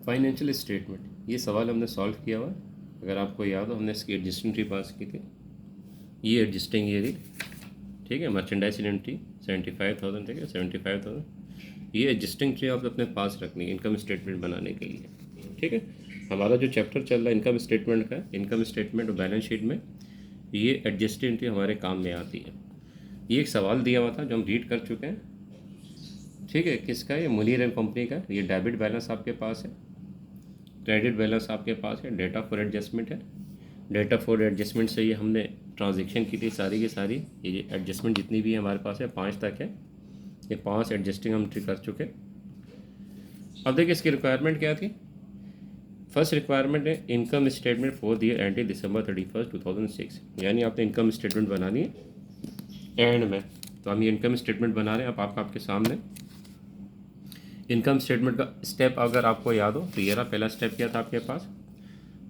Financial statement, ये सवाल हमने सॉल्व किया हुआ है। अगर आपको याद हो, हमने इसकी एडजस्टिंग ट्री पास की थी। ये एडजस्टिंग ये थी, ठीक है। मर्चेंडाइज इन्वेंट्री 75,000, ठीक है, 75,000। ये एडजस्टिंग ट्री आप अपने पास रखनी है इनकम स्टेटमेंट बनाने के लिए, ठीक है। हमारा जो चैप्टर चल रहा है इनकम स्टेटमेंट का, इनकम स्टेटमेंट और बैलेंस शीट में ये एडजस्टिंग एंट्री हमारे काम में आती है। ये एक सवाल दिया हुआ था जो हम रीड कर चुके हैं, ठीक है। किसका? ये मुनीर एंड कंपनी का। ये डेबिट बैलेंस आपके पास है, क्रेडिट बैलेंस आपके पास है, डेटा फॉर एडजस्टमेंट है। डेटा फॉर एडजस्टमेंट से ये हमने ट्रांजेक्शन की थी सारी की सारी। ये एडजस्टमेंट जितनी भी है हमारे पास है 5 तक है। ये 5 एडजस्टिंग हम कर चुके। अब देखिए इसकी रिक्वायरमेंट क्या थी। फर्स्ट रिक्वायरमेंट है income statement for the year ended December 31, 2006। यानी आपने इनकम स्टेटमेंट बनानी है एंड में। तो हम ये इनकम स्टेटमेंट बना रहे हैं। अब आपके सामने इनकम स्टेटमेंट का स्टेप अगर आपको याद हो तो ये रहा। पहला स्टेप क्या था आपके पास?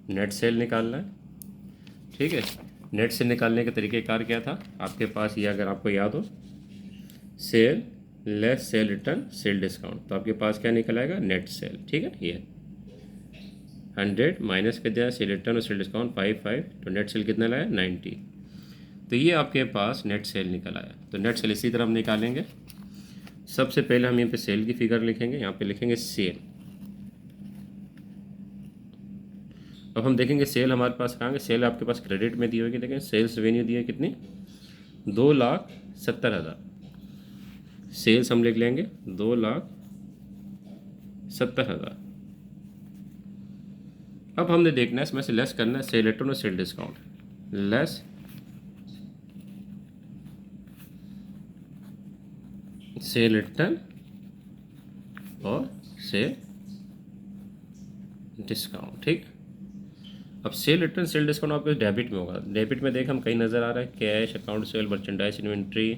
नेट सेल निकालना है, ठीक है। नेट सेल निकालने का तरीक़ेकार क्या था आपके पास? ये अगर आपको याद हो, sale less sale return sale discount. तो आपके पास क्या निकल आएगा? नेट सेल, ठीक है। ये 100 माइनस कर दिया सेल रिटर्न और सेल डिस्काउंट 5 तो नेट सेल कितना लाया? 90। तो ये आपके पास नेट सेल निकल आया। तो नेट सेल इसी तरह हम निकालेंगे। सबसे पहले हम यहाँ पे सेल की फिगर लिखेंगे, यहाँ पे लिखेंगे सेल। अब हम देखेंगे सेल हमारे पास कहाँ है। सेल आपके पास क्रेडिट में दी होगी, देखें सेल्स रेवेन्यू दी है कितनी? 2,70,000। सेल्स हम लिख लेंगे 2,70,000। अब हमने देखना है इसमें से लेस करना है सेल रिटर्न और sale discount. Less sale return और सेल डिस्काउंट, ठीक। अब सेल रिटर्न सेल डिस्काउंट आपके डेबिट में होगा। डेबिट में देख हम कहीं नज़र आ रहा है cash, account sale, merchandise inventory,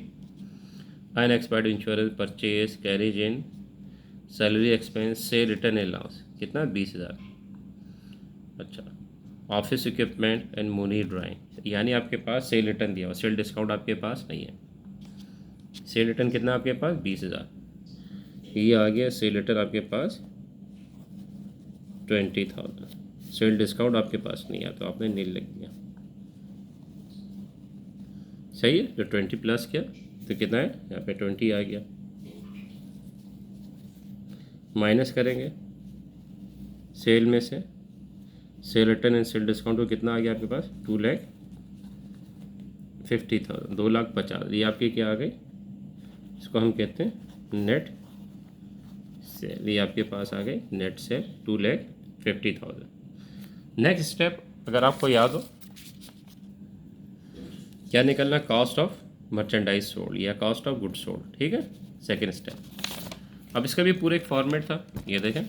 unexpired insurance, purchase, carriage in, salary expense, sale return allowance कितना? 20,000। अच्छा, office equipment and money drawing. यानी आपके पास सेल रिटर्न दिया हुआ, सेल डिस्काउंट आपके पास नहीं है। सेल रिटर्न कितना आपके पास? 20,000। ये आ गया सेल रिटर्न आपके पास 20,000। सेल डिस्काउंट आपके पास नहीं है तो आपने नील लिख दिया, सही है। जो 20 प्लस किया तो कितना है? यहाँ पे 20 आ गया। माइनस करेंगे सेल में से cell return and sale discount को कितना आ गया आपके पास? 2,50,000, 2,50,000। ये आपकी क्या आ गई? इसको हम कहते हैं नेट सेल। ये आपके पास आ गई नेट सेल 2,50,000। नेक्स्ट स्टेप अगर आपको याद हो क्या निकलना? कॉस्ट ऑफ मर्चेंडाइज सोल्ड या कॉस्ट ऑफ गुड्स सोल्ड, ठीक है। Second step. अब इसका भी पूरा एक फॉर्मेट था, ये देखें।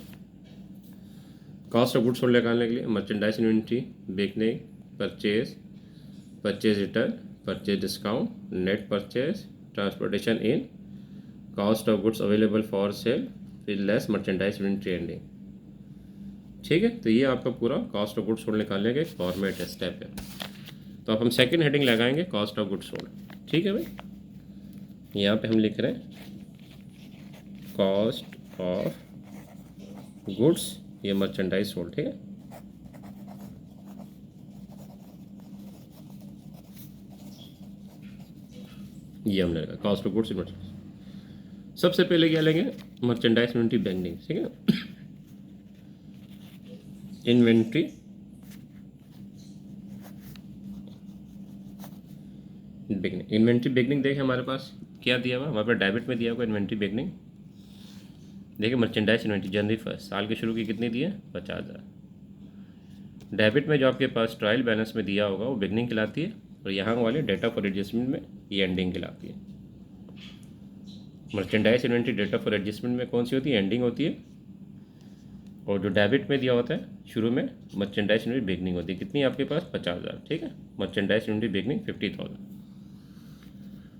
कॉस्ट ऑफ गुड्स सोल्ड निकालने के लिए merchandise inventory, beginning, purchase, purchase return, purchase discount, net purchase, transportation in, cost of goods available for sale, फिर लेस मर्चेंडाइज इन्वेंट्री एंडिंग, ठीक है। तो ये आपका पूरा कॉस्ट ऑफ गुड्स सोल्ड निकालने का एक फॉर्मेट है, स्टेप है। तो अब हम सेकंड हेडिंग लगाएंगे कॉस्ट ऑफ गुड्स सोल्ड, ठीक है भाई। यहाँ पे हम लिख रहे हैं कॉस्ट ऑफ गुड्स, ये मर्चेंडाइज सोल्ड, ठीक है। ये हमने लगा कॉस्ट ऑफ गुड्स इन्वेंट्री। सबसे पहले क्या लेंगे? मर्चेंडाइज इन्वेंट्री बिगनिंग, ठीक है। इन्वेंट्री बिगनिंग, इन्वेंट्री बिगनिंग देखें हमारे पास क्या दिया हुआ? हमारे पास डेबिट में दिया हुआ इन्वेंट्री बिगनिंग। देखिए मर्चेंडाइज इन्वेंट्री जनवरी 1 साल के शुरू की कितनी दी है? 50,000। डेबिट में जो आपके पास ट्रायल बैलेंस में दिया होगा वो बिगनिंग कहलाती है, और यहाँ वाले डेटा फॉर एडजस्टमेंट में ये एंडिंग कहलाती है। Merchandise inventory data for adjustment में कौन सी होती है? एंडिंग होती है। और जो डेबिट में दिया होता है शुरू में मर्चेंडाइज इन्वेंट्री बिगनिंग होती है। कितनी आपके पास? 50,000, ठीक है। Merchandise inventory beginning 50,000।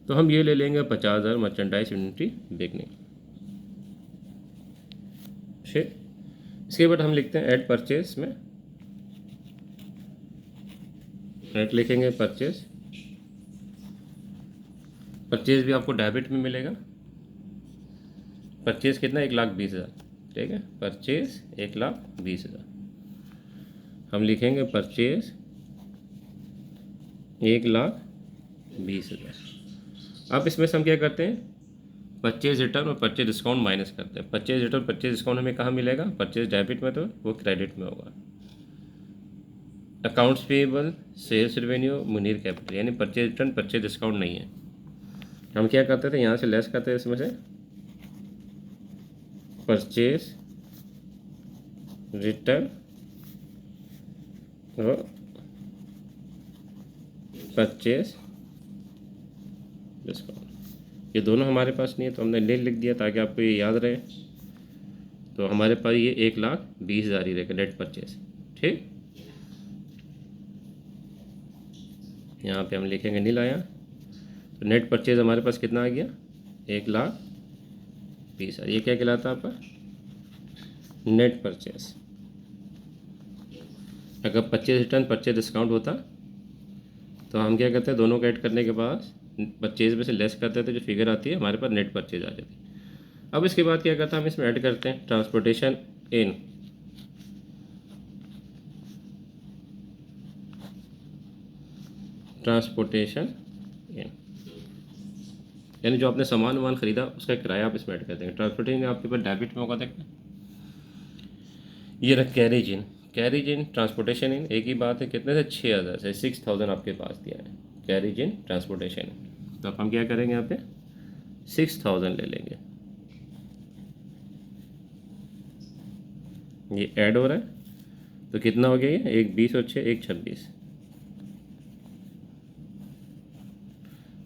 तो हम ये ले लेंगे 50,000 मर्चेंडाइज इन्वेंट्री बिगनिंग। फिर इसके बाद हम लिखते हैं ऐड परचेज में, ऐड लिखेंगे परचेज। परचेज भी आपको डेबिट में मिलेगा। परचेज कितना? 1,20,000। ठीक है। परचेज 1,20,000, हम लिखेंगे परचेज 1,20,000। अब इसमें से हम क्या करते हैं, परचेज रिटर्न और परचेज डिस्काउंट माइनस करते हैं। परचेज रिटर्न परचेज डिस्काउंट हमें कहाँ मिलेगा, परचेज डेबिट में तो वो क्रेडिट में होगा। अकाउंट्स पेएबल, सेल्स रेवेन्यू, मुनीर कैपिटल, यानी परचेज रिटर्न परचेज डिस्काउंट नहीं है। हम क्या करते थे, यहाँ से लेस करते थे इसमें से परचेज रिटर्न और परचेज डिस्काउंट। ये दोनों हमारे पास नहीं है तो हमने लिख दिया ताकि आपको ये याद रहे। तो हमारे पास ये 1,20,000 ही रहेगा नेट परचेज। ठीक, यहाँ पे हम लिखेंगे नील आया, तो नेट परचेज हमारे पास कितना आ गया, 1,20,000। ये क्या कहलाता है आपका, नेट परचेज। अगर परचेज रिटर्न परचेज डिस्काउंट होता तो हम क्या करते हैं, दोनों को ऐड करने के बाद परचेज में से लेस करते थे, जो फिगर आती है हमारे पास नेट परचेज आ जाती। अब इसके बाद क्या करते हैं, हम इसमें ऐड करते हैं ट्रांसपोर्टेशन इन। ट्रांसपोर्टेशन इन यानी जो आपने सामान खरीदा उसका किराया आप इसमें ऐड कर देंगे। ट्रांसपोर्टेशन आपके पास डेबिट में होगा, देखना ये रख कैरेज इन। कैरेज इन ट्रांसपोर्टेशन इन एक ही बात है, कितने से 6,000 से 6,000 आपके पास दिया है कैरेज इन ट्रांसपोर्टेशन। तो अब हम क्या करेंगे, यहाँ पे 6,000 ले लेंगे, ये ऐड हो रहा है तो कितना हो गया, ये 1,20 और 6 1,26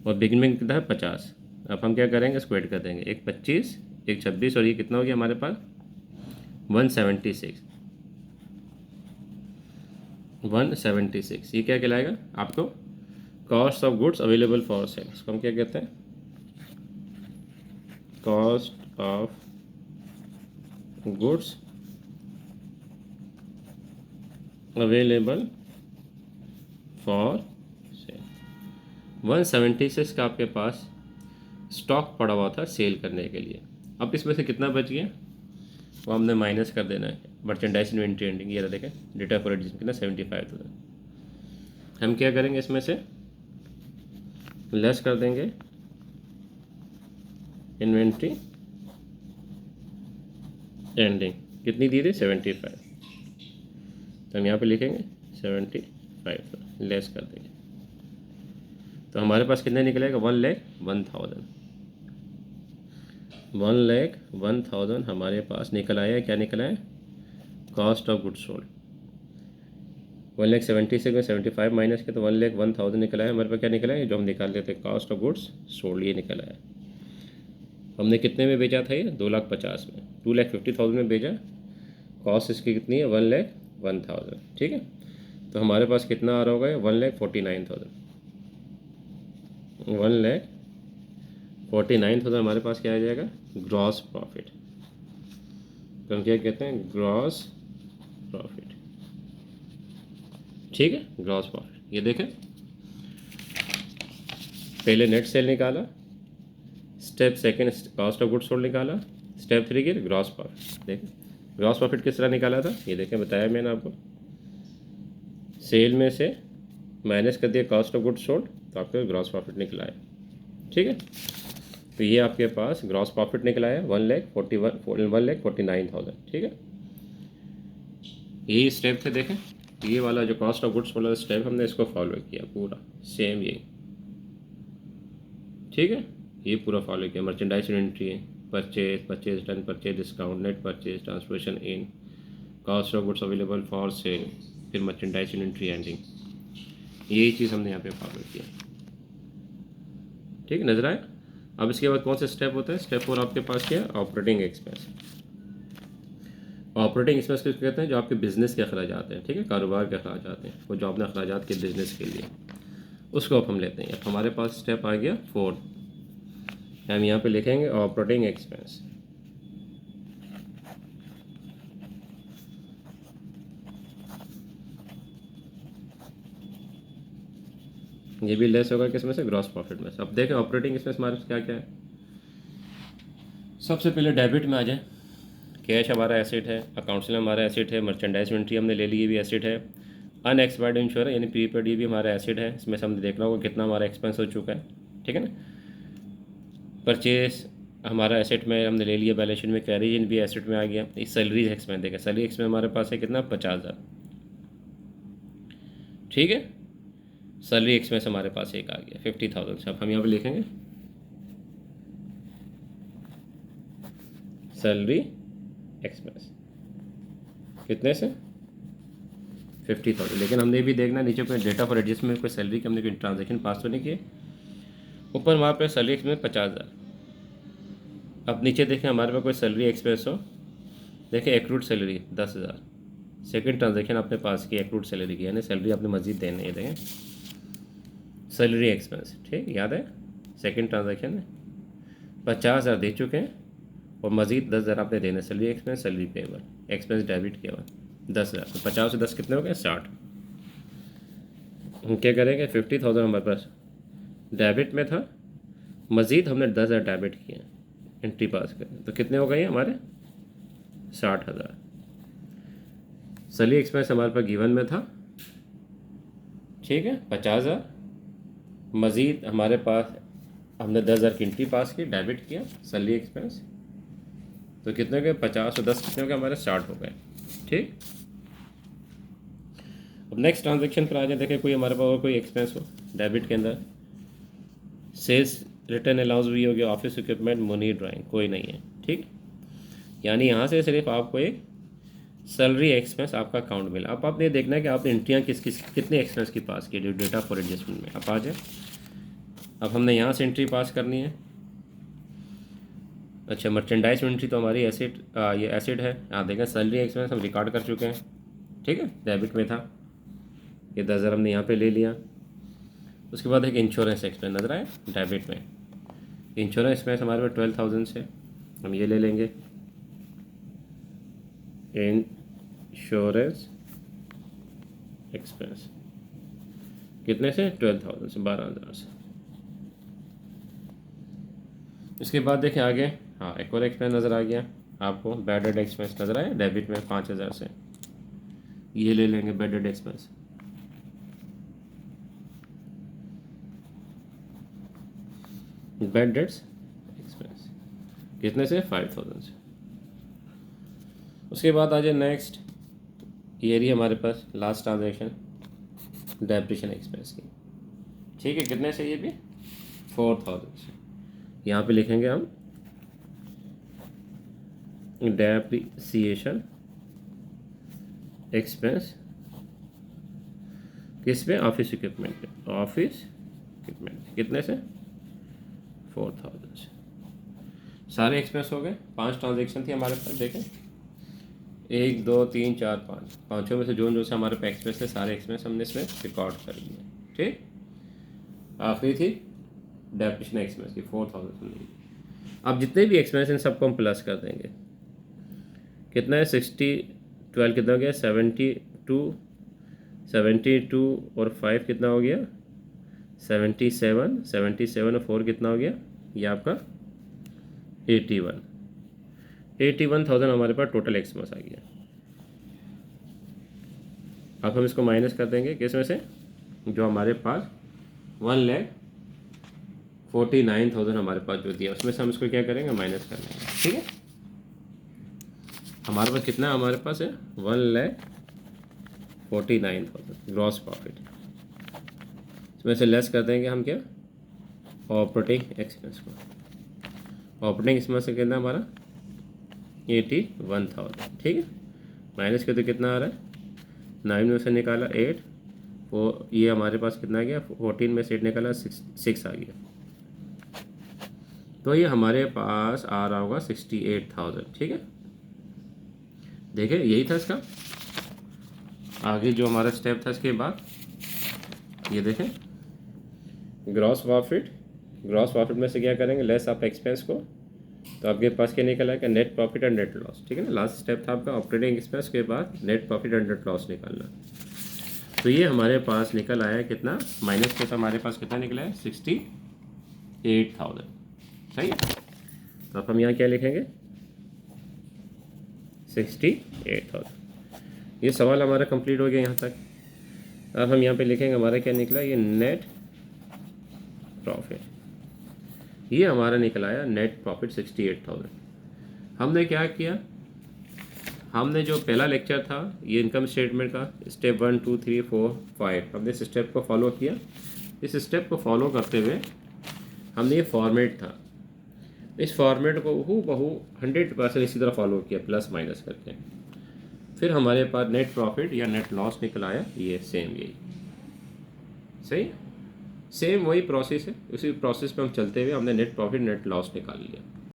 और बिगिनिंग में कितना है 50। अब हम क्या करेंगे, इसको ऐड कर देंगे, 1,25 1,26 और ये कितना हो गया हमारे पास 176। 176 ये क्या कहलाएगा आपको, cost of goods available for cell. इसको हम क्या कहते हैं, cost of goods available for cell. 176 का आपके पास स्टॉक पड़ा हुआ था सेल करने के लिए। अब इसमें से कितना बच गया वो हमने माइनस कर देना है, मर्चेंडाइज इन्वेंट्री एंडिंग, ये देखें डेटा फॉर एडजस्टमेंट कितना 75,000। हम क्या करेंगे, इसमें से लेस कर देंगे इन्वेंट्री एंडिंग, कितनी दी थी 75, तो हम यहाँ पे लिखेंगे 75 लेस कर देंगे, तो हमारे पास कितने निकलेगा 1,01,000। 1,01,000 हमारे पास निकल आया। क्या निकला है, कॉस्ट ऑफ गुड्स सोल्ड। 1,76 में 75 माइनस के तो 1,01,000 निकला है। हमारे पास क्या निकला है, जो हम निकाल लेते हैं कॉस्ट ऑफ गुड्स सोल्ड, ये निकला है। हमने कितने में बेचा था, ये 2,50,000 में, 2,50,000 में बेचा। कॉस्ट इसकी कितनी है 1,01,000। ठीक है, तो हमारे पास कितना आ रहा होगा 1,49,000। 1,49,000 हमारे पास क्या आ जाएगा, ग्रॉस प्रॉफिट। तो हम क्या कहते हैं, ग्रॉस प्रॉफिट। ठीक है, ग्रॉस प्रॉफिट। ये देखें, पहले नेट सेल निकाला, step second cost of goods sold निकाला, स्टेप 3 की ग्रॉस प्रॉफिट। देखें ग्रॉस प्रॉफिट किस तरह निकाला था, ये देखें बताया मैंने आपको, सेल में से माइनस कर दिया कॉस्ट ऑफ गुड्स सोल्ड तो आपका ग्रॉस प्रॉफिट निकला है। ठीक है, तो ये आपके पास ग्रॉस प्रॉफिट निकला है 1,49,000। ठीक है, यही स्टेप थे। देखें ये वाला जो कॉस्ट ऑफ गुड्स वाला स्टेप हमने इसको फॉलो किया पूरा सेम यही। ठीक है, ये पूरा फॉलो किया, merchandise inventory, purchase, purchase return, purchase discount, net purchase, transportation in, cost of goods available for sale, फिर मर्चेंडाइज इन्वेंट्री एंडिंग, यही चीज़ हमने यहाँ पे फॉलो किया। ठीक है, नजर आया। अब इसके बाद कौन सा स्टेप होता है, स्टेप 4 आपके पास क्या है, ऑपरेटिंग एक्सपेंस। ऑपरेटिंग एक्सपेंस किसको कहते हैं, जो आपके बिजनेस के अखराजात हैं। ठीक है, कारोबार के अखराजात हैं, वो जो आपने अखराजात के बिजनेस के लिए, उसको अब हम लेते हैं। अब हमारे पास स्टेप आ गया 4, हम यहाँ पे लिखेंगे ऑपरेटिंग एक्सपेंस। ये भी लेस होगा किसमें से, ग्रॉस प्रॉफिट में से। अब देखें ऑपरेटिंग एक्सपेंस हमारे पास क्या क्या है। सबसे पहले डेबिट में आ जाए, कैश हमारा एसेट है, अकाउंट्स में हमारा एसेट है, मर्चेंडाइज इन्वेंट्री हमने ले ली, ये भी एसेट है। अनएक्सपायर्ड इंश्योर यानी प्रीपेड, ये भी हमारा एसेट है। इसमें से हमने देखना होगा कितना हमारा एक्सपेंस हो चुका है, ठीक है ना। परचेज हमारा एसेट में हमने ले लिया, बैलेंस शीट में कैरिज इन भी एसेट में आ गया। इस सैलरी एक्सपेंस देखें, सैलरी एक्सपेंस हमारे पास है कितना 50,000, ठीक है। सैलरी एक्सपेंस हमारे पास एक आ गया 50,000 से। अब हम यहाँ पे लिखेंगे सैलरी एक्सपेंस कितने से 50,000। लेकिन हमने भी देखना नीचे कोई डेटा फॉर एडजस्टमेंट कोई सैलरी की हमने कोई ट्रांजेक्शन पास तो नहीं किए। ऊपर वहाँ पे सैलरी एक्सपेंस 50,000। अब नीचे देखें हमारे पास कोई सैलरी एक्सपेंस हो, देखें एक्रूड सैलरी 10,000। सेकंड ट्रांजेक्शन आपने पास की एक्रूड सैलरी की, यानी सैलरी आपने मजीद देनी है। देखें सैलरी एक्सपेंस, ठीक याद है। सेकंड ट्रांजेक्शन में 50,000 दे चुके हैं और मजीद 10,000 आपने देने। Salary expense, salary payable, expense debit किया हुआ 10,000। तो 50 से 10 कितने हो गए 60। हम क्या करेंगे 50,000 हमारे पास डेबिट में था, मज़ीद हमने 10,000 डेबिट किए एंट्री पास करें, तो कितने हो गए हमारे 60,000। सैलरी एक्सपेंस हमारे पास गिवन में था, ठीक है 50,000, मज़ीद हमारे पास हमने 10,000 की एंट्री पास की, डेबिट किया सैलरी एक्सपेंस, तो कितने हो गए 50 और 10 कितने हो गए हमारे 60 हो गए, ठीक। अब नेक्स्ट ट्रांजेक्शन पर आ जाए। देखें कोई हमारे पास और कोई एक्सपेंस हो डेबिट के अंदर, सेल्स रिटर्न अलाउंस भी हो गया, ऑफिस इक्विपमेंट, मनी ड्राइंग कोई नहीं है, ठीक। यानी यहाँ से सिर्फ आपको एक सैलरी एक्सपेंस आपका अकाउंट मिला। अब आपने देखना है कि आपने एंट्रियाँ कितने एक्सपेंस की पास की डेटा फॉर एडजस्टमेंट में। अब आ जाए, अब हमने यहाँ से एंट्री पास करनी है। अच्छा मर्चेंडाइज इन्वेंट्री तो हमारी एसेट, ये एसेट है। यहाँ देखें सैलरी एक्सपेंस हम रिकॉर्ड कर चुके हैं, ठीक है डेबिट में था, ये 10,000 हमने यहाँ पे ले लिया। उसके बाद एक इंश्योरेंस एक्सपेंस नजर आए डेबिट में। इंश्योरेंस एक्सपेंस हमारे पास 12,000 से, हम ये ले लेंगे इंश्योरेंस एक्सपेंस कितने से 12,000 से, 12,000 से। इसके बाद देखें आगे, हाँ एक और एक्सपेंस नज़र आ गया आपको, बैड डेट एक्सपेंस नज़र आया डेबिट में 5,000 से, ये ले लेंगे bad debt expense. Bad debts expense कितने से 5,000 से। उसके बाद आ जाए नेक्स्ट, ये रही हमारे पास लास्ट ट्रांजेक्शन डेप्रिसिएशन एक्सपेंस की, ठीक है कितने से, ये भी 4,000 से। यहाँ पे लिखेंगे हम डेप्रिसिएशन एक्सपेंस किस पे, ऑफिस इक्विपमेंट पे, ऑफिस इक्विपमेंट कितने से 4,000 से। सारे एक्सपेंस हो गए। 5 ट्रांजेक्शन थी हमारे पास, देखें 1 2 3 4 5, पाँचों में से जो से हमारे पास एक्सपेंस थे सारे एक्सपेंस हमने इसमें रिकॉर्ड कर लिए, ठीक। आखिरी थी डेप्रिसिएशन एक्सपेंस की 4,000 हमने। अब जितने भी एक्सपेंस हैं सबको हम प्लस कर देंगे। कितना है 60 12 कितना हो गया 72 और 5 कितना हो गया 77 77 और 4 कितना हो गया, ये आपका 81,000 हमारे पास टोटल एक्सपेंस आ गया। अब हम इसको माइनस कर देंगे किस में से, जो हमारे पास 1,49,000 हमारे पास जो दिया उसमें से हम इसको क्या करेंगे माइनस कर लेंगे, ठीक है। हमारे पास कितना हमारे पास है 1,49,000 ग्रॉस प्रॉफिट। इसमें से लेस कर देंगे हम क्या ऑपरेटिंग एक्सपेंस को। ऑपरेटिंग एक्सपेंस से कितना हमारा 81,000, ठीक है। माइनस के तो कितना आ रहा है 9 में से निकाला 8, वो ये हमारे पास कितना आ गया 14 में से 8 निकाला 6 आ गया, तो ये हमारे पास आ रहा होगा 68,000, ठीक है। देखिए यही था इसका आगे जो हमारा स्टेप था। इसके बाद ये देखें ग्रॉस प्रॉफिट में से क्या करेंगे लेस आप एक्सपेंस को, तो आपके पास क्या निकला है net profit and net loss, ठीक है ना। लास्ट स्टेप था आपका ऑपरेटिंग एक्सपेंस के बाद net profit and net loss निकालना। तो ये हमारे पास निकल आया है कितना, माइनस के तो हमारे पास कितना निकला है 68,000, सही है। तो अब हम यहाँ क्या लिखेंगे 68,000। ये सवाल हमारा कंप्लीट हो गया यहाँ तक। अब हम यहाँ पे लिखेंगे हमारा क्या निकला, ये नेट प्रॉफिट, ये हमारा निकला आया नेट प्रॉफिट 68,000। हमने क्या किया, हमने जो पहला लेक्चर था ये इनकम स्टेटमेंट का, स्टेप 1 2 3 4 5, हमने इस स्टेप को फॉलो किया। इस स्टेप को फॉलो करते हुए हमने ये फॉर्मेट था, इस फॉर्मेट को हूबहू 100% इसी तरह फॉलो किया, प्लस माइनस करके। फिर हमारे पास नेट प्रॉफिट या नेट लॉस निकल आया, ये सेम यही, सही सेम वही प्रोसेस है। उसी प्रोसेस पे हम चलते हुए हमने नेट प्रॉफिट नेट लॉस निकाल लिया।